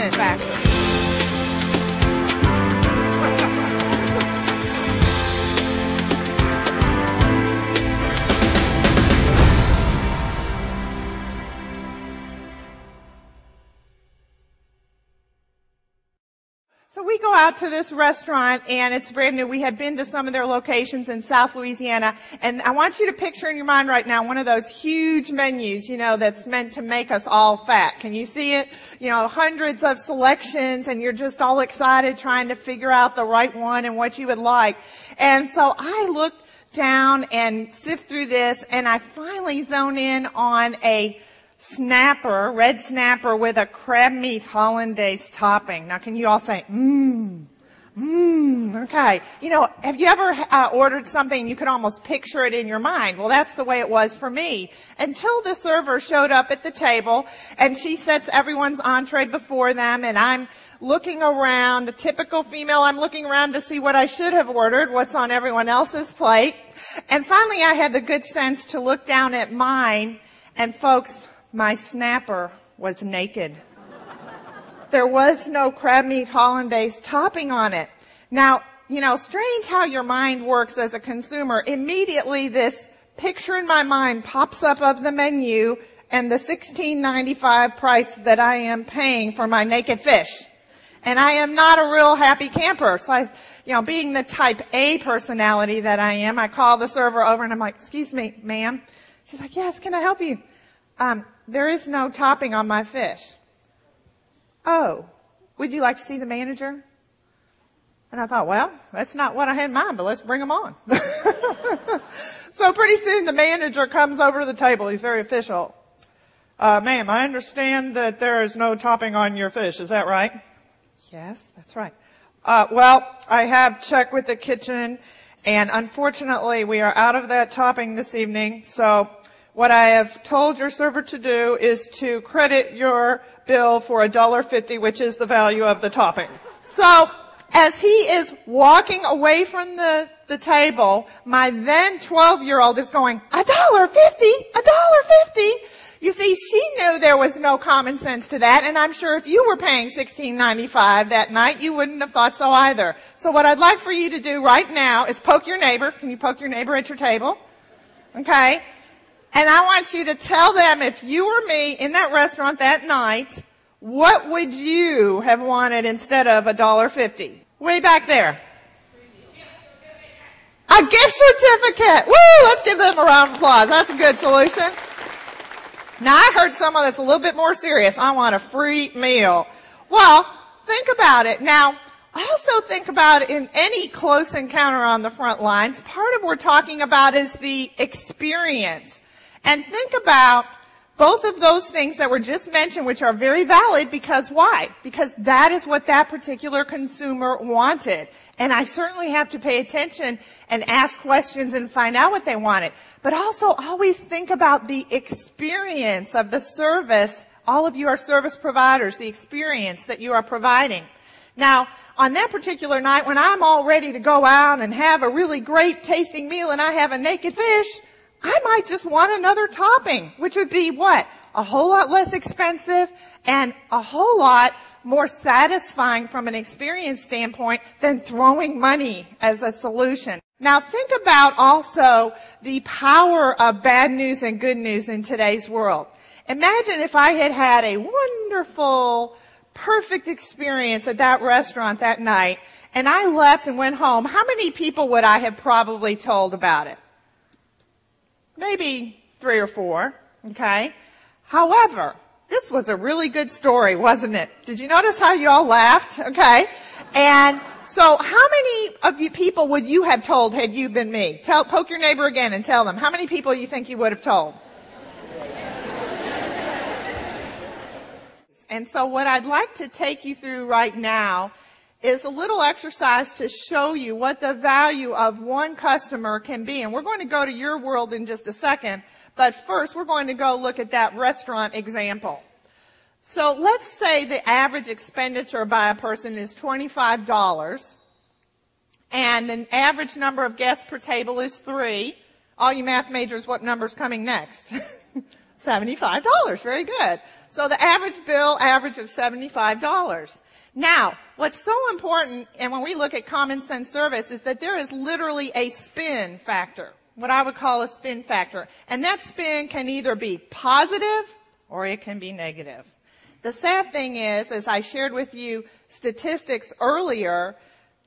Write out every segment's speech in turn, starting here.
conversion factor. So we go out to this restaurant, and it's brand new. We had been to some of their locations in South Louisiana, and I want you to picture in your mind right now one of those huge menus, you know, that's meant to make us all fat. Can you see it? You know, hundreds of selections, and you're just all excited trying to figure out the right one and what you would like. And so I look down and sift through this, and I finally zone in on a snapper, red snapper with a crab meat hollandaise topping. Now, can you all say, okay. You know, have you ever ordered something you could almost picture it in your mind? Well, that's the way it was for me. Until the server showed up at the table, and she sets everyone's entree before them, and I'm looking around, a typical female, I'm looking around to see what I should have ordered, what's on everyone else's plate. And finally, I had the good sense to look down at mine, and folks, my snapper was naked. There was no crab meat hollandaise topping on it. Now, you know, strange how your mind works as a consumer. Immediately, this picture in my mind pops up of the menu and the $16.95 price that I am paying for my naked fish. And I am not a real happy camper. So I, you know, being the type A personality that I am, I call the server over and I'm like, excuse me, ma'am. She's like, yes, can I help you? There is no topping on my fish. Oh, would you like to see the manager? And I thought, well, that's not what I had in mind, but let's bring him on. So pretty soon the manager comes over to the table. He's very official. Ma'am, I understand that there is no topping on your fish. Is that right? Yes, that's right. Well, I have checked with the kitchen, and unfortunately we are out of that topping this evening, so what I have told your server to do is to credit your bill for $1.50, which is the value of the topping. So, as he is walking away from the table, my then 12-year-old is going, $1.50? $1.50? You see, she knew there was no common sense to that, and I'm sure if you were paying $16.95 that night, you wouldn't have thought so either. So what I'd like for you to do right now is poke your neighbor. Can you poke your neighbor at your table? Okay? And I want you to tell them, if you were me in that restaurant that night, what would you have wanted instead of $1.50? Way back there. A gift certificate. Woo! Let's give them a round of applause. That's a good solution. Now, I heard someone that's a little bit more serious. I want a free meal. Well, think about it. Now, also think about in any close encounter on the front lines, part of what we're talking about is the experience. And think about both of those things that were just mentioned, which are very valid, because why? Because that is what that particular consumer wanted. And I certainly have to pay attention and ask questions and find out what they wanted. But also always think about the experience of the service. All of you are service providers, the experience that you are providing. Now, on that particular night, when I'm all ready to go out and have a really great tasting meal and I have a naked fish, I might just want another topping, which would be what? A whole lot less expensive and a whole lot more satisfying from an experience standpoint than throwing money as a solution. Now think about also the power of bad news and good news in today's world. Imagine if I had had a wonderful, perfect experience at that restaurant that night and I left and went home. How many people would I have probably told about it? Maybe 3 or 4, okay? However, this was a really good story, wasn't it? Did you notice how you all laughed? Okay. And so how many of you people would you have told had you been me? Poke your neighbor again and tell them. How many people you think you would have told? And so what I'd like to take you through right now is a little exercise to show you what the value of one customer can be. And we're going to go to your world in just a second. But first, we're going to go look at that restaurant example. So let's say the average expenditure by a person is $25. And an average number of guests per table is 3. All you math majors, what number's coming next? $75. Very good. So the average bill, average of $75. Now, what's so important, and when we look at common sense service, is that there is literally a spin factor, what I would call a spin factor. And that spin can either be positive or it can be negative. The sad thing is, as I shared with you statistics earlier,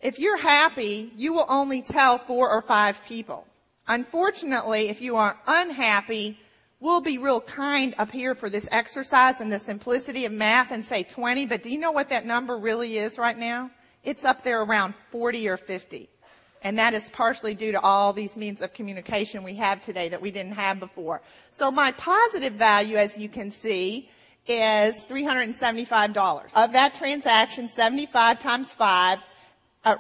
if you're happy, you will only tell 4 or 5 people. Unfortunately, if you are unhappy, we'll be real kind up here for this exercise and the simplicity of math and say 20, but do you know what that number really is right now? It's up there around 40 or 50. And that is partially due to all these means of communication we have today that we didn't have before. So my positive value, as you can see, is $375. Of that transaction, 75 times 5,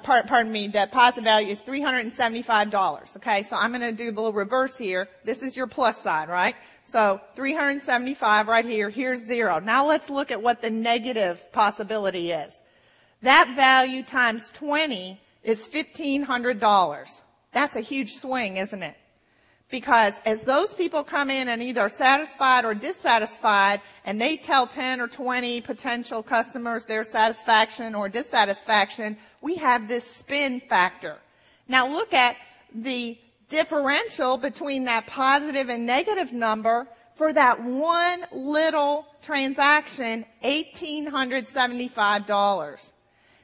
pardon me, the positive value is $375. Okay, so I'm going to do the little reverse here. This is your plus side, right? So 375 right here. Here's 0. Now let's look at what the negative possibility is. That value times 20 is $1,500. That's a huge swing, isn't it? Because as those people come in and either satisfied or dissatisfied, and they tell 10 or 20 potential customers their satisfaction or dissatisfaction, we have this spin factor. Now look at the differential between that positive and negative number for that one little transaction, $1,875.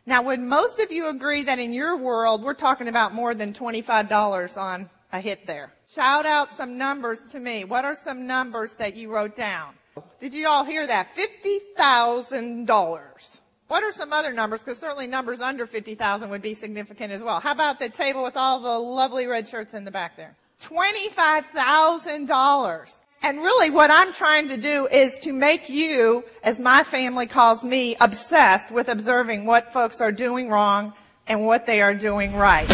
Now, would most of you agree that in your world, we're talking about more than $25 on a hit there? Shout out some numbers to me. What are some numbers that you wrote down? Did you all hear that? $50,000. What are some other numbers? Because certainly numbers under 50,000 would be significant as well. How about the table with all the lovely red shirts in the back there? $25,000. And really what I'm trying to do is to make you, as my family calls me, obsessed with observing what folks are doing wrong and what they are doing right.